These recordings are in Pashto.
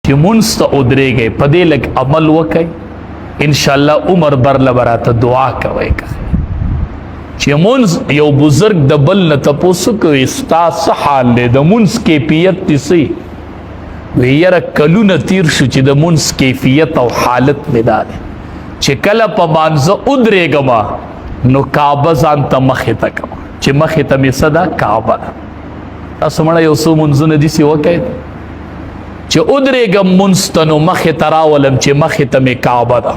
چې مونږ ته ودرېږئ په دې لږ عمل وکئ انشاءالله عمر بر له به راته دعا کوئ چې مونږ یو بزرګ د بل نه تپوس کوي ستا څه حال دی د مونځ کیفیت دې څه وی یاره کلونه تیر شو چې د مونځ کیفیت او حالت مې دا دی چې کله په مانځه ودرېږم نو کعبه ځان ته مخې ته کوم چې مخې ته مې څه ده کعبه ده تاسو مړه یو څو مونځونه داسې وکئ چې ودرېږم مونځ ته نو مخې ته راولم چې مخې ته مې کعبه ده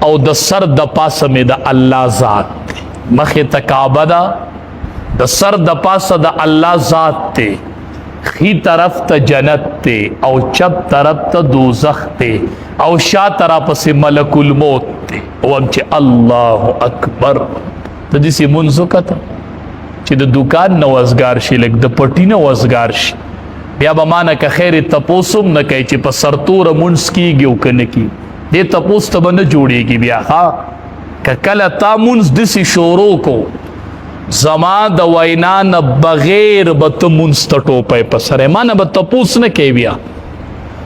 او د سر د پاسه مې د الله ذات دی مخې ته کعبه ده د سر د پاسه د الله ذات دی خی طرف ته جنت دی او چپ طرف ته دوزخ دی او شا طرف پسې ملک الموت دی وم چې الله اکبر ته داسې مونځ وکړه چې د دوکان نه وزګار شي لږ د پټي نه وزګار شي بیا به ما نه که خیر تپوس هم نه کوي چې په سرتوره مونځ کېږي او که نه کېږي دې تپوس ته به نه جوړېږي بیا ها که کله تا مونځ داسې شروع کو زما د وینا نه بغیر به ته مونځ ته ټوپی په سر ما نه به تپوس نه کوي بیا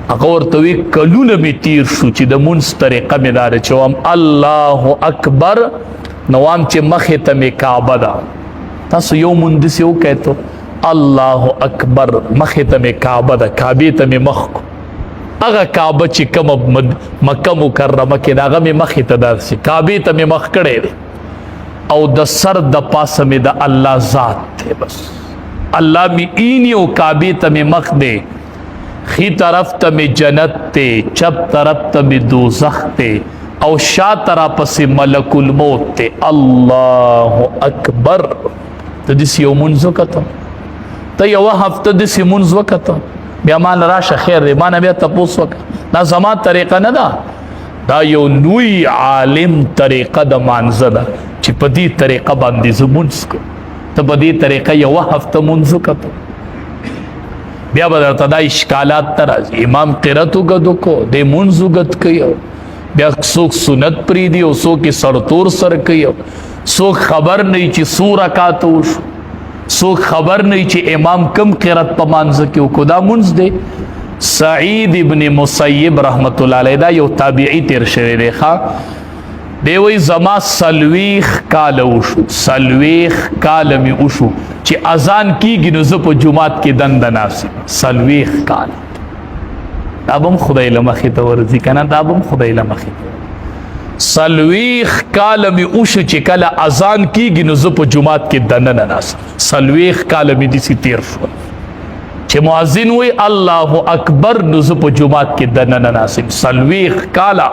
هغه ورته وي کلونه مې تیر شو چې د مونځ طریقه مې دا ده چې وایم الله اکبر نو وایم چې مخې ته مې کعبه ده تاسو یو مونځ داسې وکئ ته الله اکبر مخې ته مې کعبه ده کعبې ته مې مخ کو هغه کعبه چې کومه مکه مکرمه کې ده هغه مې مخې ته داسې کعبې ته مې مخ کړی دی او د سر د پاسه مې د الله ذات دی بس الله مې اینی او کعبې ته مې مخ دی خی طرف ته مې جنت دی چپ طرف ته مې دوزخ دی او شا طرف پسې ملک الموت دی الله اکبر ته داسې یو مونځ وکړه ته یوه هفته داسې مونځ وکړه بیا ما نه راشه خیر دی ما نه بیا تپوس وکړه دا زما طریقه نه ده دا یو لوی عالم طریقه د مانځه ده چې په دې طریقه باندې زه مونځ کوم ته په دې طریقه یوه هفته مونځ وکړه بیا به درته دا اشکالات ته راځي امام قرت اوږد وکړو دی مونځ اوږد کوي بیا څوک سنت پرېږدي او څوک یې سرتور سره کوي څوک خبر نه چې څو رکعاته وشو څوک خبر نه چې امام کم قرت په مانځه کې وکړو دا مونځ دی سعید ابن مسیب رحمت الله علیه دا یو تابعی تیر شوی دی دی وی زما سلویخ کاله وشو سلویخ کاله مې وشو چې اذان کیږي نو زه په جومات کې دنده ناست یم سلویخ کاله دا به هم خدای له مخې ته ورځي که نه دا به هم خدای له مخې ته سلویخ کاله مې وشو چې کله اذان کیږي نو زه په جومات کې دننه ناست سلویخ کاله مې داسې تیر شو چې مؤذن وی الله اکبر نو زه په جومات کې دننه ناست سلویخ کاله